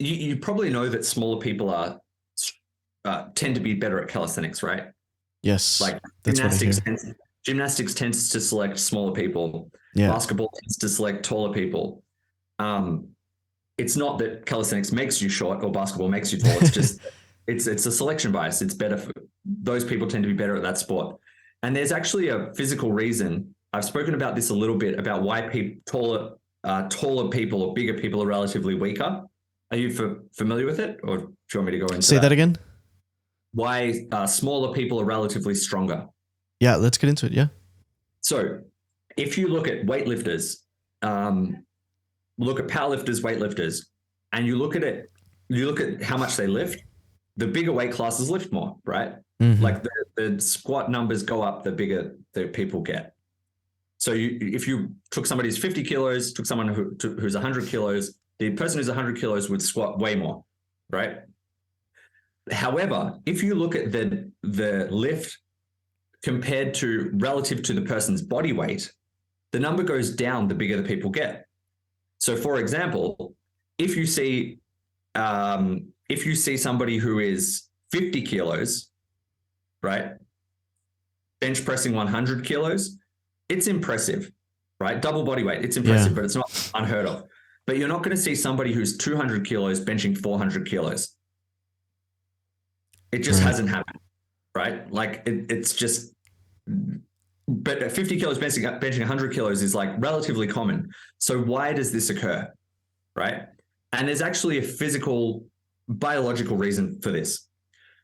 you probably know that smaller people tend to be better at calisthenics, right? Yes, Like that's what I hear. gymnastics tends to select smaller people. Yeah, Basketball tends to select taller people. It's not that calisthenics makes you short or basketball makes you tall. It's just it's a selection bias. It's better for those people tend to be better at that sport. And there's actually a physical reason. I've spoken about this a little bit about why taller people or bigger people are relatively weaker. Are you familiar with it, or do you want me to go into say that again. why smaller people are relatively stronger? Yeah, let's get into it. Yeah. So if you look at weightlifters, look at powerlifters, weightlifters, and you look at how much they lift, the bigger weight classes lift more, right? Mm-hmm. Like the squat numbers go up, the bigger the people get. So if you took somebody who's 50 kilos, took someone who's 100 kilos, the person who's 100 kilos would squat way more, right? However, if you look at the lift compared to relative to the person's body weight, the number goes down the bigger the people get. So, for example, if you see somebody who is 50 kilos, right, bench pressing 100 kilos, it's impressive, right? Double body weight, it's impressive, but it's not unheard of. But you're not going to see somebody who's 200 kilos benching 400 kilos. It just hasn't happened, right? Like it's just, but 50 kilos benching 100 kilos is like relatively common. So why does this occur, right? And there's actually a physical, biological reason for this.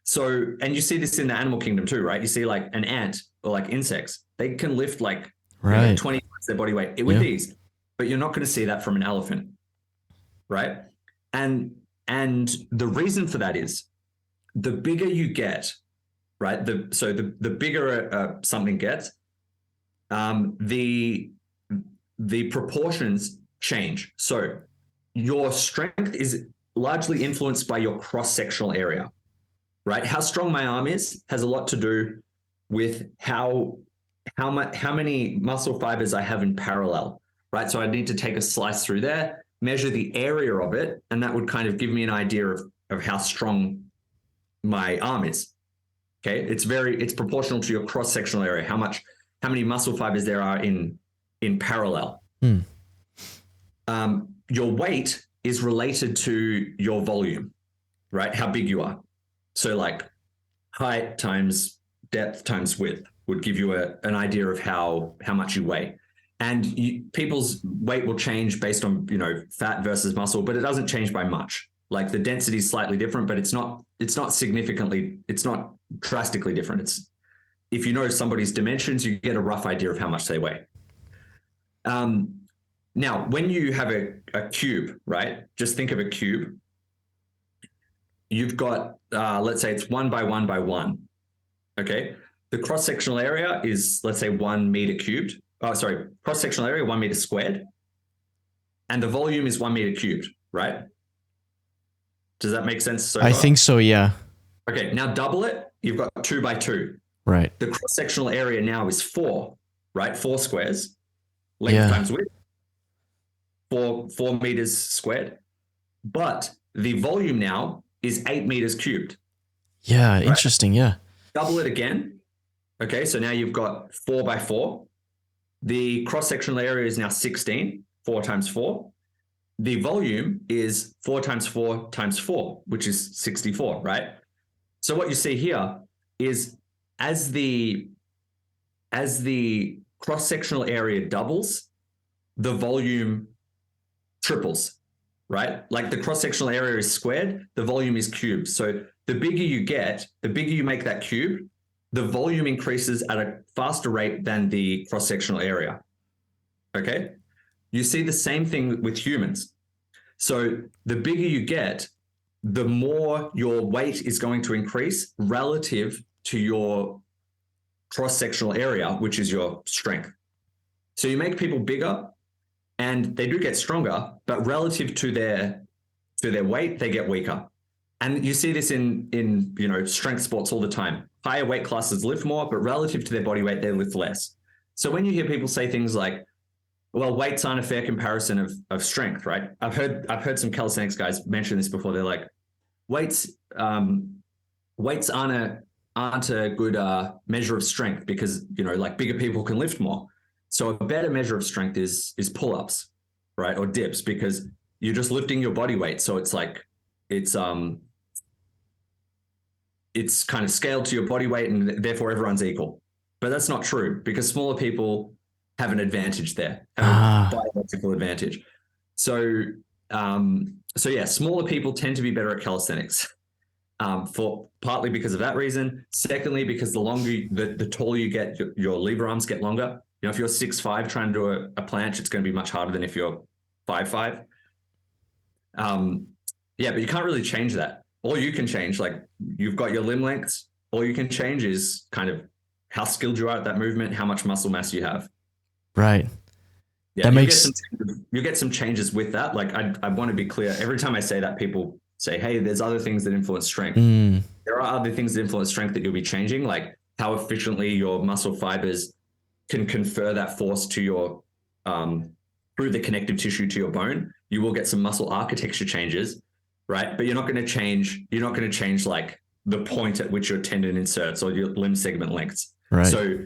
So, and you see this in the animal kingdom too, right? You see like an ant or like insects, they can lift like 20 times their body weight with ease, but you're not going to see that from an elephant, right? And the reason for that is the bigger you get, right? The bigger something gets, the proportions change. So your strength is largely influenced by your cross-sectional area, right? How strong my arm is has a lot to do with how many muscle fibers I have in parallel, right? So I need to take a slice through there, measure the area of it, and that would kind of give me an idea of how strong my arm is. Okay, it's proportional to your cross-sectional area, how many muscle fibers there are in parallel. Your weight is related to your volume, right? How big you are. So like height times depth times width would give you an idea of how much you weigh. And people's weight will change based on, fat versus muscle, but it doesn't change by much. Like the density is slightly different, but it's not drastically different. If you know somebody's dimensions, you get a rough idea of how much they weigh. Now, when you have a cube, right? Just think of a cube. You've got, let's say it's 1 by 1 by 1. Okay. The cross-sectional area is, let's say, 1 meter cubed. Cross-sectional area, 1 meter squared. And the volume is 1 meter cubed, right? Does that make sense so far? I think so, yeah. Okay, now double it. You've got 2 by 2. Right. The cross-sectional area now is 4, right? 4 squares. Length times width. 4 meters squared. But the volume now is 8 meters cubed. Yeah, right? Interesting, yeah. Double it again. Okay, so now you've got 4 by 4. The cross-sectional area is now 16, 4 times 4. The volume is 4 times 4 times 4, which is 64, right? So what you see here is as the cross-sectional area doubles, the volume triples, right? Like the cross-sectional area is squared, the volume is cubed. So the bigger you get, the bigger you make that cube, the volume increases at a faster rate than the cross-sectional area. Okay? You see the same thing with humans. So the bigger you get, the more your weight is going to increase relative to your cross-sectional area, which is your strength. So you make people bigger and they do get stronger, but relative to their weight, they get weaker. And you see this in strength sports all the time. Higher weight classes lift more, but relative to their body weight, they lift less. So when you hear people say things like, Well, weights aren't a fair comparison of strength, right? I've heard some calisthenics guys mention this before. They're like, weights weights aren't a good measure of strength because, you know, like bigger people can lift more. So a better measure of strength is pull-ups, right, or dips, because you're just lifting your body weight. So it's like it's kind of scaled to your body weight, and therefore everyone's equal. But that's not true, because smaller people have an advantage there, have a biological advantage. So yeah, smaller people tend to be better at calisthenics. For partly because of that reason. Secondly, because the taller you get, your lever arms get longer. You know, if you're 6'5", trying to do a planche, it's going to be much harder than if you're 5'5". Yeah, but you can't really change that. All you can change, like, you've got your limb lengths. All you can change is kind of how skilled you are at that movement, how much muscle mass you have. Right. Yeah, you get some changes with that. Like, I want to be clear. Every time I say that, people say, hey, there's other things that influence strength. There are other things that influence strength that you'll be changing, like how efficiently your muscle fibers can confer that force to your through the connective tissue to your bone. You will get some muscle architecture changes, right? But you're not going to change like the point at which your tendon inserts or your limb segment lengths. Right. So